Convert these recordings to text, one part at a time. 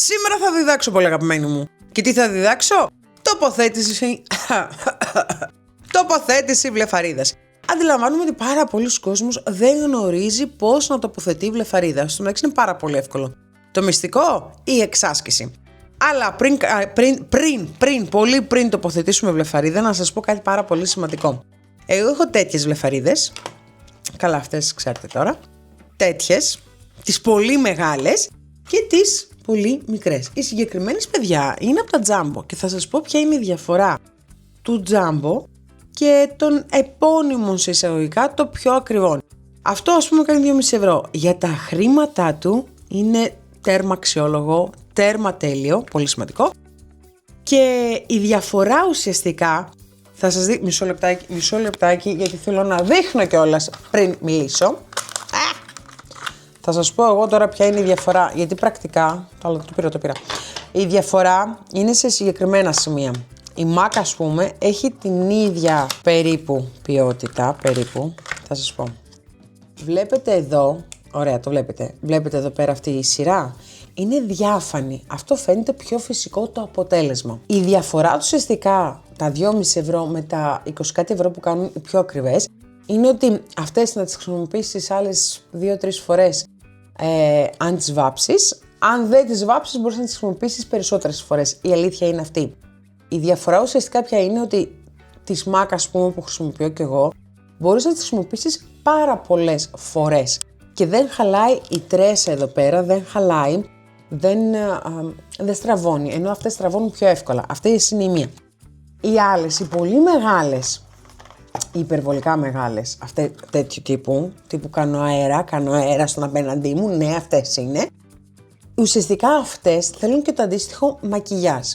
Σήμερα θα διδάξω, πολύ αγαπημένοι μου. Και τι θα διδάξω? Τοποθέτηση βλεφαρίδας. Αντιλαμβάνομαι ότι πάρα πολλοί κόσμος δεν γνωρίζει πώς να τοποθετεί βλεφαρίδα. Στο μεταξύ είναι πάρα πολύ εύκολο. Το μυστικό, η εξάσκηση. Αλλά πολύ πριν τοποθετήσουμε βλεφαρίδα, να σας πω κάτι πάρα πολύ σημαντικό. Εγώ έχω τέτοιες βλεφαρίδες. Καλά, αυτές ξέρετε τώρα. Τέτοιες, τις πολύ μεγάλες και τις πολύ μικρές. Οι συγκεκριμένες, παιδιά, είναι από τα Jumbo και θα σας πω ποια είναι η διαφορά του Jumbo και των επώνυμων σε εισαγωγικά το πιο ακριβών. Αυτό, ας πούμε, κάνει 2,5 ευρώ. Για τα χρήματά του είναι τέρμα αξιόλογο, τέρμα τέλειο, πολύ σημαντικό. Και η διαφορά ουσιαστικά, θα σας δει μισό λεπτάκι γιατί θέλω να δείχνω κιόλας πριν μιλήσω. Θα σας πω εγώ τώρα ποια είναι η διαφορά, γιατί πρακτικά, το πήρα. Η διαφορά είναι σε συγκεκριμένα σημεία. Η MAC, ας πούμε, έχει την ίδια περίπου ποιότητα, θα σας πω. Βλέπετε εδώ, ωραία, το βλέπετε. Βλέπετε εδώ πέρα αυτή η σειρά. Είναι διάφανη. Αυτό φαίνεται πιο φυσικό το αποτέλεσμα. Η διαφορά ουσιαστικά, τα 2,5 ευρώ με τα 20 κάτι ευρώ που κάνουν οι πιο ακριβές, είναι ότι αυτές να τις χρησιμοποιήσεις άλλες 2-3 φορές αν τις βάψεις. Αν δεν τις βάψεις, μπορείς να τις χρησιμοποιήσεις περισσότερες φορές. Η αλήθεια είναι αυτή. Η διαφορά ουσιαστικά ποια είναι ότι τις MAC, ας πούμε, που χρησιμοποιώ και εγώ, μπορείς να τις χρησιμοποιήσεις πάρα πολλές φορές. Και δεν χαλάει η τρέσα εδώ πέρα, δεν χαλάει, δεν στραβώνει, ενώ αυτές στραβώνουν πιο εύκολα. Αυτή είναι η μία. Οι άλλες, οι πολύ μεγάλες, οι υπερβολικά μεγάλες, αυτές τέτοιου τύπου κάνω αέρα στον απέναντί μου, ναι, αυτές είναι. Ουσιαστικά αυτές θέλουν και το αντίστοιχο μακιγιάζ.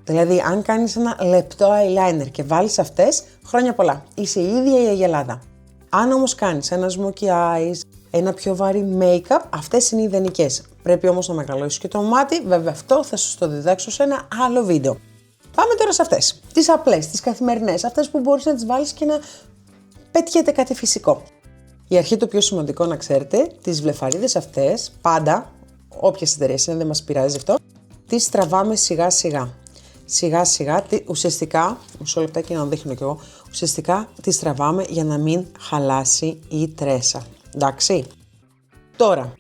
Δηλαδή, αν κάνεις ένα λεπτό eyeliner και βάλεις αυτές, χρόνια πολλά, είσαι η ίδια η αγελάδα. Αν όμως κάνεις ένα smoky eyes, ένα πιο βαρύ make-up, αυτές είναι ιδανικές. Πρέπει όμως να μεγαλώσεις και το μάτι, βέβαια αυτό θα σας το διδάξω σε ένα άλλο βίντεο. Πάμε τώρα σε αυτές, τις απλές, τις καθημερινές, αυτές που μπορείς να τις βάλεις και να πετύχετε κάτι φυσικό. Η αρχή, το πιο σημαντικό να ξέρετε, τις βλεφαρίδες αυτές, πάντα, όποιες εταιρείες είναι, δεν μας πειράζει αυτό, τις τραβάμε σιγά σιγά. Σιγά σιγά, ουσιαστικά, μισό λεπτάκι να δείχνω κι εγώ, ουσιαστικά τις τραβάμε για να μην χαλάσει η τρέσα. Εντάξει. Τώρα,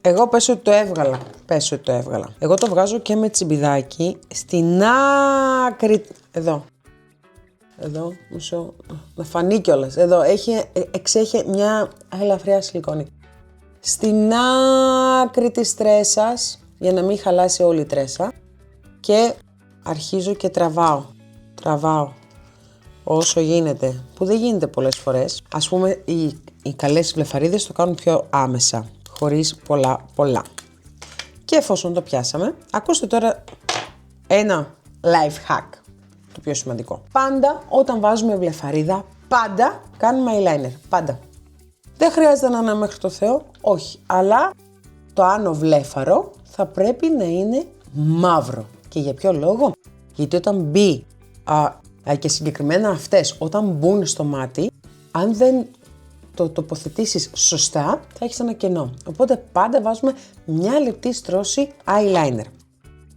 εγώ πες ότι το έβγαλα. Εγώ το βγάζω και με τσιμπιδάκι στην άκρη, εδώ, μισό, να φανεί κιόλας, εδώ, εξέχει μια ελαφριά σιλικόνη. Στην άκρη της τρέσας, για να μην χαλάσει όλη η τρέσα, και αρχίζω και τραβάω όσο γίνεται, που δεν γίνεται πολλές φορές. Ας πούμε, οι καλές βλεφαρίδες το κάνουν πιο άμεσα, χωρίς πολλά. Και εφόσον το πιάσαμε, ακούστε τώρα ένα life hack, το πιο σημαντικό. Πάντα όταν βάζουμε βλεφαρίδα, πάντα κάνουμε eyeliner, πάντα. Δεν χρειάζεται να είναι μέχρι το Θεό, όχι, αλλά το άνω βλέφαρο θα πρέπει να είναι μαύρο. Και για ποιο λόγο? Γιατί όταν μπει, και συγκεκριμένα αυτές, όταν μπουν στο μάτι, αν δεν το τοποθετήσεις σωστά, θα έχεις ένα κενό. Οπότε πάντα βάζουμε μια λεπτή στρώση eyeliner.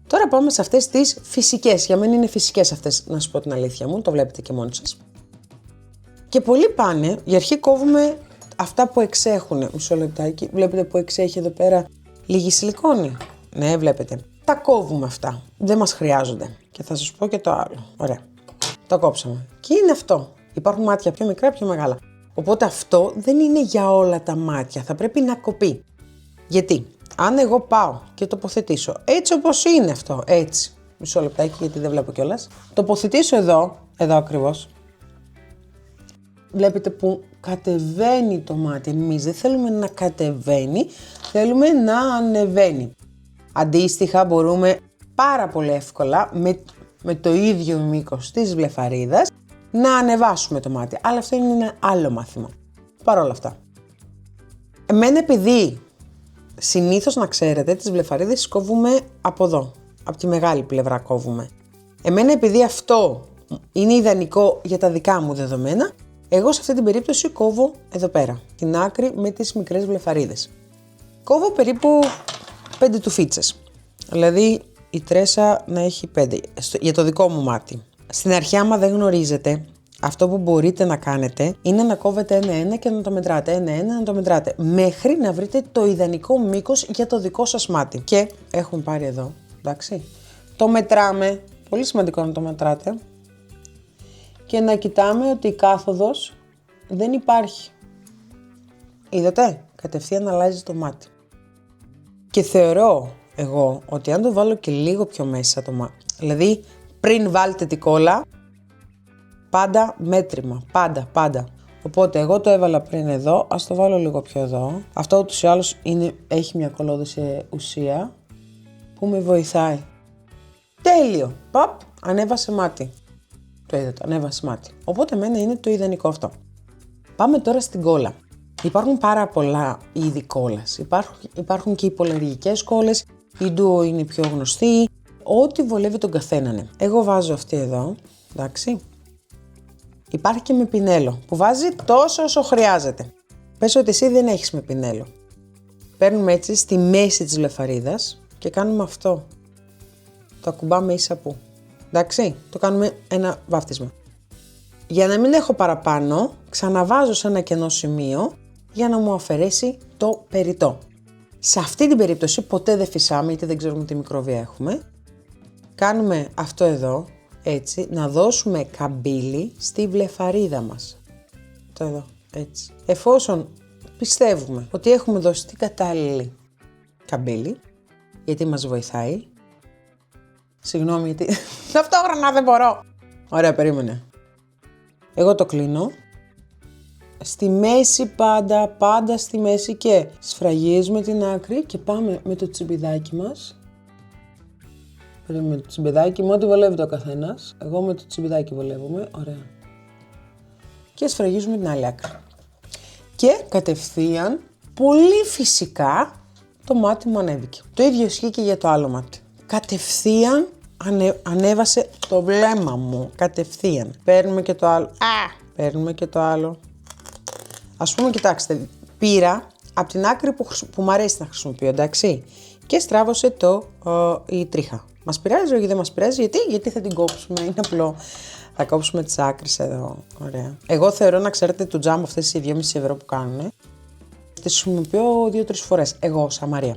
Τώρα πάμε σε αυτές τις φυσικές. Για μένα είναι φυσικές αυτές, να σας πω την αλήθεια μου, το βλέπετε και μόνοι σας. Και πολλοί πάνε, για αρχή κόβουμε αυτά που εξέχουν. Μισό λεπτάκι, βλέπετε που εξέχει εδώ πέρα λίγη σιλικόνη? Ναι, βλέπετε. Τα κόβουμε αυτά, δεν μας χρειάζονται. Και θα σας πω και το άλλο. Ωραία, το κόψαμε. Και είναι αυτό. Υπάρχουν μάτια πιο μικρά, πιο μεγάλα. Οπότε αυτό δεν είναι για όλα τα μάτια, θα πρέπει να κοπεί. Γιατί, αν εγώ πάω και τοποθετήσω έτσι όπως είναι αυτό, έτσι, μισό λεπτάκι γιατί δεν βλέπω κιόλας, τοποθετήσω εδώ ακριβώς, βλέπετε που κατεβαίνει το μάτι. Εμείς δεν θέλουμε να κατεβαίνει, θέλουμε να ανεβαίνει. Αντίστοιχα μπορούμε πάρα πολύ εύκολα με το ίδιο μήκος της βλεφαρίδας να ανεβάσουμε το μάτι. Αλλά αυτό είναι ένα άλλο μάθημα. Παρ' όλα αυτά. Εμένα, επειδή συνήθως, να ξέρετε, τις βλεφαρίδες τις κόβουμε από εδώ. Από τη μεγάλη πλευρά κόβουμε. Εμένα, επειδή αυτό είναι ιδανικό για τα δικά μου δεδομένα, εγώ σε αυτή την περίπτωση κόβω εδώ πέρα, την άκρη με τις μικρές βλεφαρίδες. Κόβω περίπου 5 τουφίτσες. Δηλαδή η τρέσα να έχει 5 για το δικό μου μάτι. Στην αρχή, άμα δεν γνωρίζετε, αυτό που μπορείτε να κάνετε είναι να κόβετε ένα-ένα και να το μετράτε. Ένα-ένα να το μετράτε. Μέχρι να βρείτε το ιδανικό μήκος για το δικό σας μάτι. Και έχουμε πάρει εδώ, εντάξει. Το μετράμε. Πολύ σημαντικό να το μετράτε. Και να κοιτάμε ότι η κάθοδος δεν υπάρχει. Είδατε, κατευθείαν αλλάζει το μάτι. Και θεωρώ εγώ ότι αν το βάλω και λίγο πιο μέσα το μάτι, δηλαδή πριν βάλετε την κόλλα, πάντα μέτρημα, πάντα. Οπότε εγώ το έβαλα πριν εδώ, ας το βάλω λίγο πιο εδώ. Αυτό ούτως ή άλλως έχει μια κολλώδηση ουσία που με βοηθάει. Τέλειο, παπ, ανέβασε μάτι. Το είδατε, ανέβασε μάτι. Οπότε εμένα είναι το ιδανικό αυτό. Πάμε τώρα στην κόλλα. Υπάρχουν πάρα πολλά είδη κόλλας. Υπάρχουν και υπολεργικές κόλλες, η ντουο είναι πιο γνωστή, ό,τι βολεύει τον καθέναν. Εγώ βάζω αυτή εδώ, εντάξει. Υπάρχει και με πινέλο, που βάζει τόσο όσο χρειάζεται. Πες ότι εσύ δεν έχεις με πινέλο. Παίρνουμε έτσι στη μέση της βλεφαρίδας και κάνουμε αυτό. Το ακουμπάμε ίσα που. Εντάξει, το κάνουμε ένα βάφτισμα. Για να μην έχω παραπάνω, ξαναβάζω σε ένα κενό σημείο για να μου αφαιρέσει το περιττό. Σε αυτή την περίπτωση ποτέ δεν φυσάμε, γιατί δεν ξέρουμε τι μικρόβια έχουμε. Κάνουμε αυτό εδώ, έτσι, να δώσουμε καμπύλη στη βλεφαρίδα μας. Το εδώ, έτσι. Εφόσον πιστεύουμε ότι έχουμε δώσει την κατάλληλη καμπύλη, γιατί μας βοηθάει. Συγγνώμη, γιατί ταυτόχρονα δεν μπορώ. Ωραία, περίμενε. Εγώ το κλείνω. Στη μέση πάντα στη μέση και σφραγίζουμε την άκρη και πάμε με το τσιμπιδάκι μας. Με το τσιμπιδάκι μου, ό,τι βολεύει το καθένας. Εγώ με το τσιμπιδάκι βολεύουμε, ωραία. Και σφραγίζουμε την άλλη άκρη. Και κατευθείαν, πολύ φυσικά, το μάτι μου ανέβηκε. Το ίδιο ισχύει και για το άλλο μάτι. Κατευθείαν ανέβασε το βλέμμα μου. Κατευθείαν. Παίρνουμε και το άλλο. Παίρνουμε και το άλλο. Ας πούμε, κοιτάξτε, πήρα από την άκρη που μου αρέσει να χρησιμοποιώ, εντάξει. Και στράβωσε η τρίχα. Μας πειράζει, όχι δεν μας πειράζει, γιατί θα την κόψουμε, είναι απλό. Θα κόψουμε τις άκρες εδώ, ωραία. Εγώ θεωρώ, να ξέρετε, του τζάμπο αυτές οι 2,5 ευρώ που κάνουν, τις χρησιμοποιώ 2-3 φορές, εγώ, σαν Μαρία.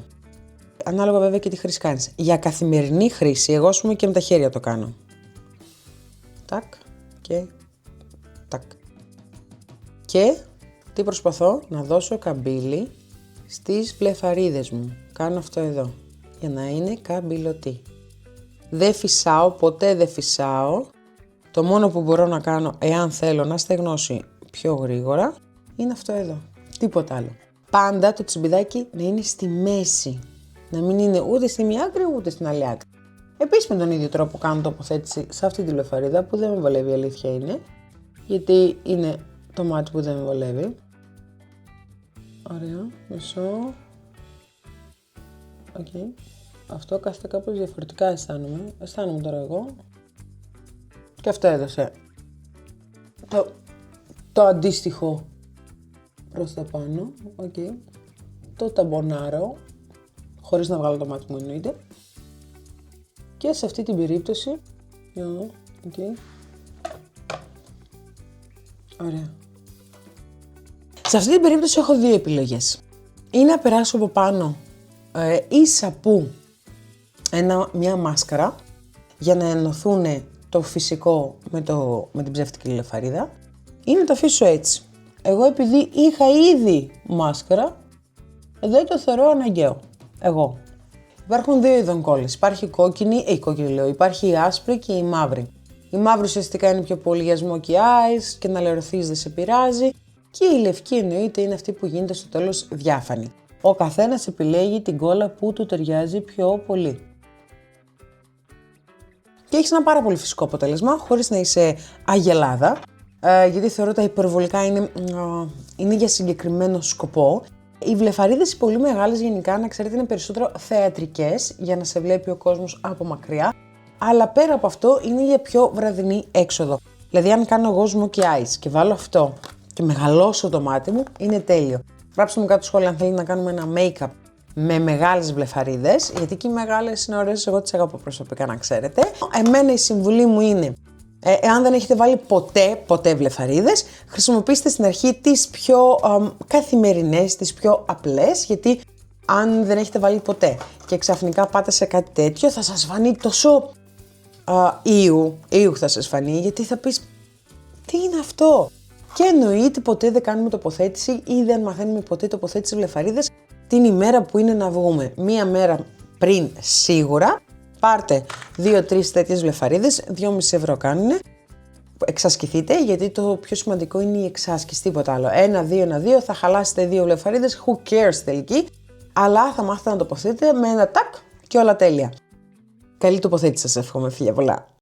Ανάλογα βέβαια και τι χρήση κάνεις. Για καθημερινή χρήση, εγώ ας πούμε και με τα χέρια το κάνω. Τάκ και τάκ. Και τι προσπαθώ, να δώσω καμπύλη στις βλεφαρίδες μου. Κάνω αυτό εδώ, για να είναι καμπυλωτή. Δεν φυσάω, ποτέ δεν φυσάω. Το μόνο που μπορώ να κάνω, εάν θέλω να στεγνώσει πιο γρήγορα, είναι αυτό εδώ. Τίποτα άλλο. Πάντα το τσιμπιδάκι να είναι στη μέση. Να μην είναι ούτε στη μία άκρη ούτε στην άλλη άκρη. Επίσης με τον ίδιο τρόπο κάνω τοποθέτηση σε αυτή τη βλεφαρίδα που δεν με βολεύει, η αλήθεια είναι. Γιατί είναι το μάτι που δεν με βολεύει. Ωραία, μισό. Οκ. Αυτό κάθεται κάπως διαφορετικά αισθάνομαι. Αισθάνομαι τώρα εγώ. Και αυτό έδωσε το αντίστοιχο προς τα πάνω. Οκ. Το ταμπονάρω, χωρίς να βγάλω το μάτι μου εννοείται. Και σε αυτή την περίπτωση, οκ. Ωραία. Σε αυτή την περίπτωση έχω δύο επιλογές. Ή να περάσω από πάνω ίσα που μια μάσκαρα για να ενωθούν το φυσικό με την ψεύτικη λεφαρίδα, ή να το αφήσω έτσι. Εγώ επειδή είχα ήδη μάσκαρα, δεν το θεωρώ αναγκαίο. Εγώ. Υπάρχουν δύο είδων κόλλες. Υπάρχει η κόκκινη, υπάρχει η άσπρη και η μαύρη. Η μαύρη ουσιαστικά είναι πιο πολύ για smoky eyes και να λερωθείς δεν σε πειράζει. Και η λευκή εννοείται είναι αυτή που γίνεται στο τέλος διάφανη. Ο καθένας επιλέγει την κόλλα που του ταιριάζει πιο πολύ. Και έχεις ένα πάρα πολύ φυσικό αποτέλεσμα, χωρίς να είσαι αγελάδα, γιατί θεωρώ τα υπερβολικά είναι για συγκεκριμένο σκοπό. Οι βλεφαρίδες οι πολύ μεγάλες γενικά, να ξέρετε, είναι περισσότερο θεατρικές, για να σε βλέπει ο κόσμος από μακριά, αλλά πέρα από αυτό είναι για πιο βραδινή έξοδο. Δηλαδή αν κάνω εγώ smoky eyes και βάλω αυτό και μεγαλώσω το μάτι μου, είναι τέλειο. Γράψτε μου κάτω σχόλια αν θέλετε να κάνουμε ένα make-up με μεγάλες βλεφαρίδες, γιατί και οι μεγάλες είναι ωραίες, εγώ τις αγαπώ προσωπικά να ξέρετε. Εμένα η συμβουλή μου είναι, εάν δεν έχετε βάλει ποτέ βλεφαρίδες, χρησιμοποιήστε στην αρχή τις πιο καθημερινές, τις πιο απλές, γιατί αν δεν έχετε βάλει ποτέ και ξαφνικά πάτε σε κάτι τέτοιο, θα σας φανεί τόσο ήου θα σας φανεί, γιατί θα πεις τι είναι αυτό. Και εννοείται ποτέ δεν κάνουμε τοποθέτηση ή δεν μαθαίνουμε ποτέ τοποθέτηση βλεφαρίδες την ημέρα που είναι να βγούμε. Μία μέρα πριν σίγουρα πάρτε 2-3 τέτοιες βλεφαρίδες, 2,5 ευρώ κάνουνε. Εξασκηθείτε, γιατί το πιο σημαντικό είναι η εξάσκηση, τίποτα άλλο. 1-2, θα χαλάσετε 2 βλεφαρίδες, who cares τελική, αλλά θα μάθετε να τοποθετείτε με ένα τάκ και όλα τέλεια. Καλή τοποθέτηση σας εύχομαι, φιλιά πολλά.